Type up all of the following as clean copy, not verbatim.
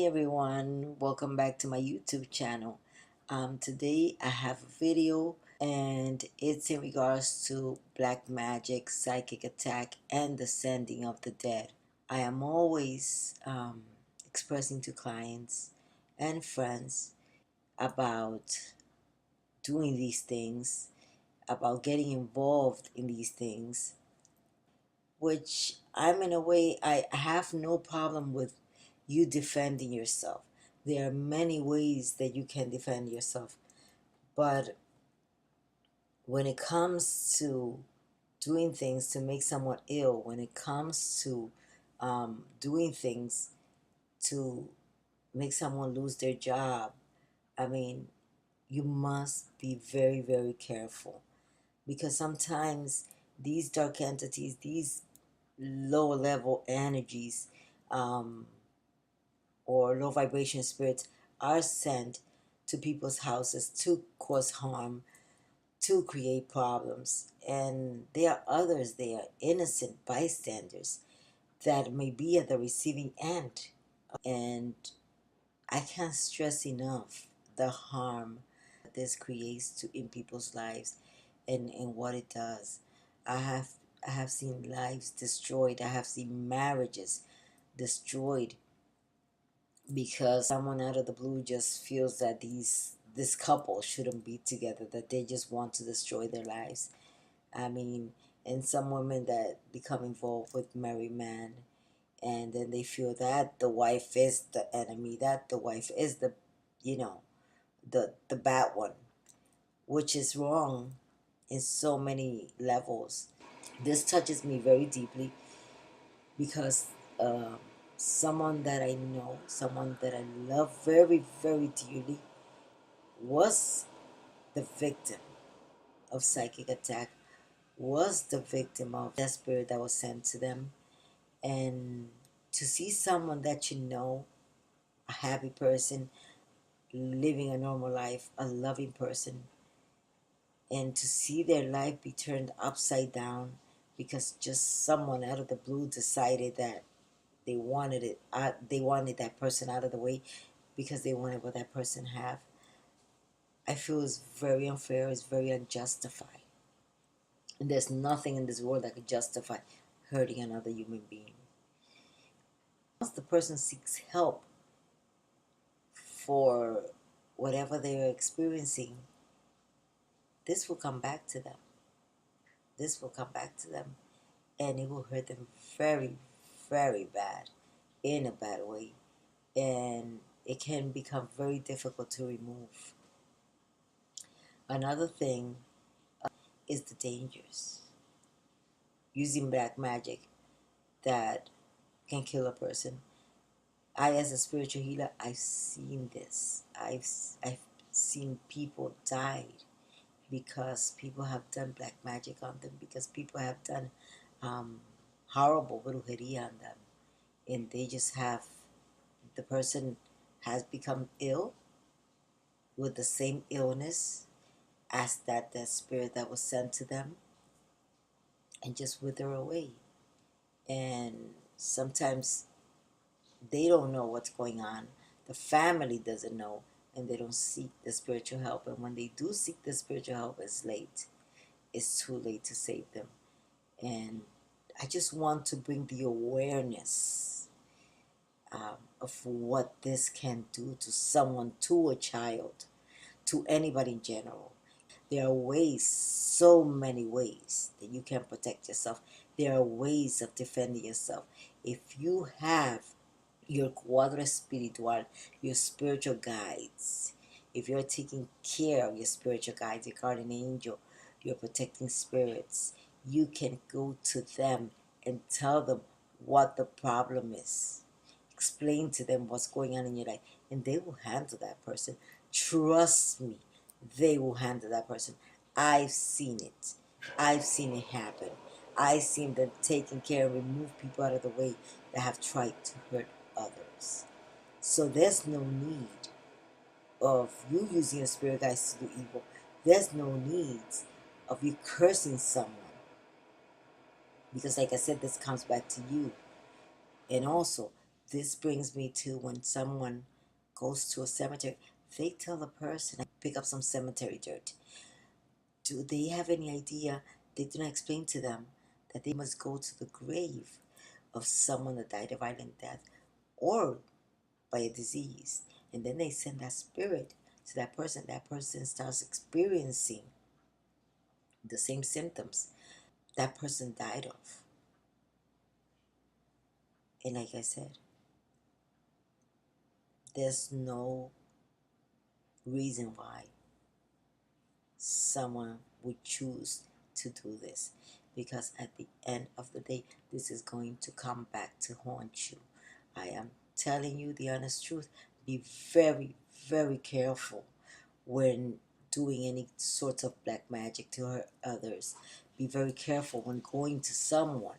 everyone, welcome back to my YouTube channel. Today I have a video and it's in regards to black magic, psychic attack, and the sending of the dead. I am always expressing to clients and friends about doing these things, about getting involved in these things, which I'm in a way, I have no problem with you defending yourself. There are many ways that you can defend yourself. But when it comes to doing things to make someone ill, when it comes to doing things to make someone lose their job, I mean, you must be very, very careful. Because sometimes these dark entities, these lower level energies, um, or low vibration spirits are sent to people's houses to cause harm, to create problems. And there are others, they are innocent bystanders that may be at the receiving end. And I can't stress enough the harm that this creates in people's lives and what it does. I have I have seen lives destroyed. I have seen marriages destroyed because someone out of the blue just feels that this couple shouldn't be together, that they just want to destroy their lives. I mean, and some women that become involved with married men, and then they feel that the wife is the enemy, that the wife is the, you know, the bad one, which is wrong in so many levels. This touches me very deeply because uh, someone that I know, someone that I love very, very dearly, was the victim of psychic attack, was the victim of that spirit that was sent to them. And to see someone that you know, a happy person, living a normal life, a loving person, and to see their life be turned upside down because just someone out of the blue decided that they wanted that person out of the way because they wanted what that person have. I feel is very unfair, it's very unjustified. And there's nothing in this world that could justify hurting another human being. Once the person seeks help for whatever they are experiencing, this will come back to them. This will come back to them and it will hurt them very, very bad, in a bad way. And it can become very difficult to remove. Another thing is the dangers. Using black magic that can kill a person. I, as a spiritual healer, I've seen this. I've seen people die because people have done black magic on them, because people have done horrible brujeria on them. And they just have, the person has become ill with the same illness as that spirit that was sent to them and just wither away. And sometimes they don't know what's going on. The family doesn't know, and they don't seek the spiritual help. And when they do seek the spiritual help, it's late. It's too late to save them. And I just want to bring the awareness of what this can do to someone, to a child, to anybody in general. There are ways, so many ways that you can protect yourself. There are ways of defending yourself. If you have your cuadro espiritual, your spiritual guides, if you're taking care of your spiritual guides, your guardian angel, your protecting spirits, you can go to them and tell them what the problem is. Explain to them what's going on in your life, and they will handle that person. Trust me, they will handle that person. I've seen it. I've seen it happen. I've seen them taking care and remove people out of the way that have tried to hurt others. So there's no need of you using your spirit guides to do evil. There's no need of you cursing someone. Because like I said, this comes back to you. And also, This brings me to when someone goes to a cemetery, they tell the person, pick up some cemetery dirt. Do they have any idea? They do not explain to them that they must go to the grave of someone that died a violent death or by a disease. And then they send that spirit to that person. That person starts experiencing the same symptoms that person died of. And like I said, there's no reason why someone would choose to do this, because at the end of the day, this is going to come back to haunt you. I am telling you the honest truth. Be very, very careful when doing any sorts of black magic to hurt others. Be very careful when going to someone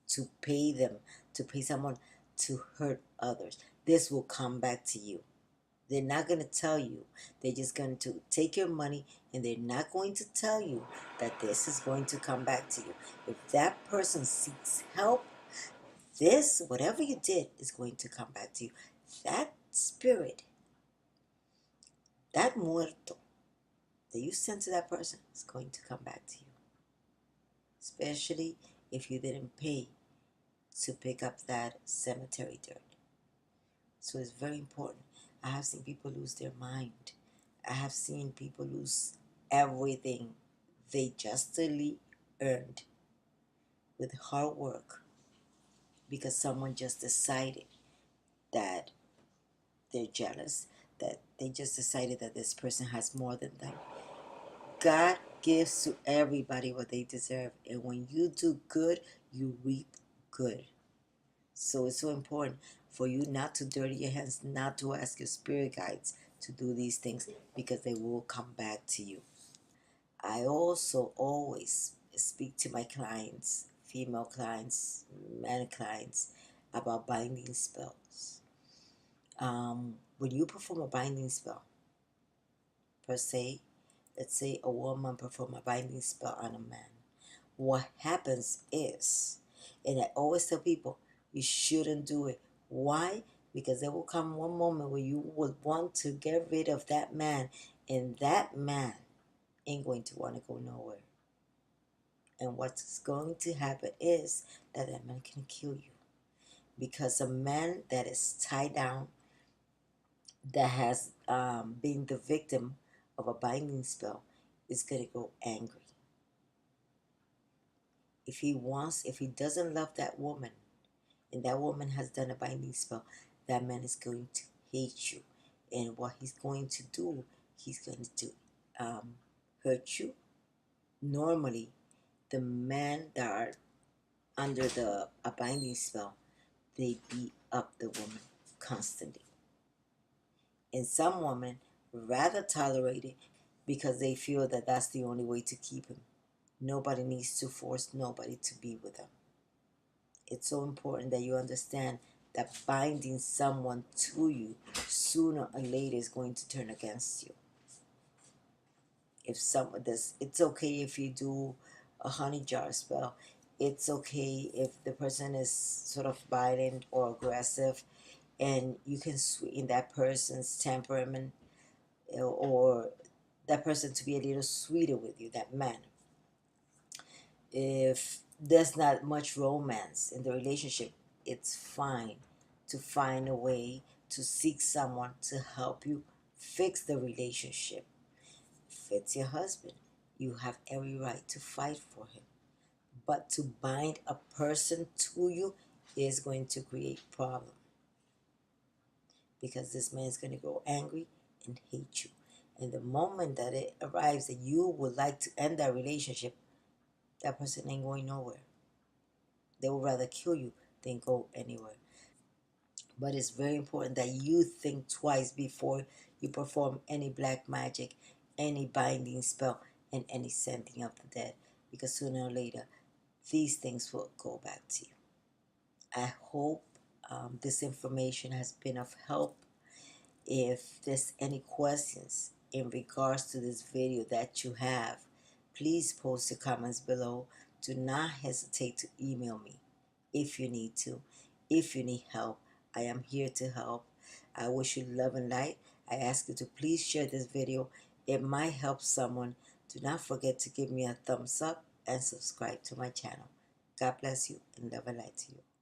to pay them, to pay someone to hurt others. This will come back to you. They're not going to tell you. They're just going to take your money, and they're not going to tell you that this is going to come back to you. If that person seeks help, this, whatever you did, is going to come back to you. That spirit, that muerto that you sent to that person is going to come back to you. Especially if you didn't pay to pick up that cemetery dirt. So it's very important. I have seen people lose their mind. I have seen people lose everything they justly earned with hard work because someone just decided that they're jealous, that they just decided that this person has more than them. God gives to everybody what they deserve, and when you do good, you reap good. So it's so important for you not to dirty your hands, not to ask your spirit guides to do these things, because they will come back to you. I also always speak to my clients, female clients, men clients, about binding spells. When you perform a binding spell, per se, let's say a woman perform a binding spell on a man, what happens is, and I always tell people, you shouldn't do it. Why? Because there will come one moment where you would want to get rid of that man, and that man ain't going to want to go nowhere. And what's going to happen is that man can kill you. Because a man that is tied down, that has been the victim of a binding spell, is going to go angry. If he doesn't love that woman, and that woman has done a binding spell, that man is going to hate you. And what he's going to do, he's going to hurt you. Normally, the men that are under a binding spell, they beat up the woman constantly. And some women rather tolerate it because they feel that that's the only way to keep him. Nobody needs to force nobody to be with them. It's so important that you understand that binding someone to you sooner or later is going to turn against you. If someone does, it's okay if you do a honey jar spell. It's okay if the person is sort of violent or aggressive, and you can sweeten that person's temperament, or that person to be a little sweeter with you, that man. If there's not much romance in the relationship, it's fine to find a way to seek someone to help you fix the relationship. If it's your husband, you have every right to fight for him. But to bind a person to you is going to create problems, because this man is going to grow angry and hate you. And the moment that it arrives that you would like to end that relationship, that person ain't going nowhere. They would rather kill you than go anywhere. But it's very important that you think twice before you perform any black magic, any binding spell, and any sending of the dead, because sooner or later, these things will go back to you. I hope this information has been of help. If there's any questions in regards to this video that you have, please post your comments below. Do not hesitate to email me if you need to. If you need help, I am here to help. I wish you love and light. I ask you to please share this video. It might help someone. Do not forget to give me a thumbs up and subscribe to my channel. God bless you and love and light to you.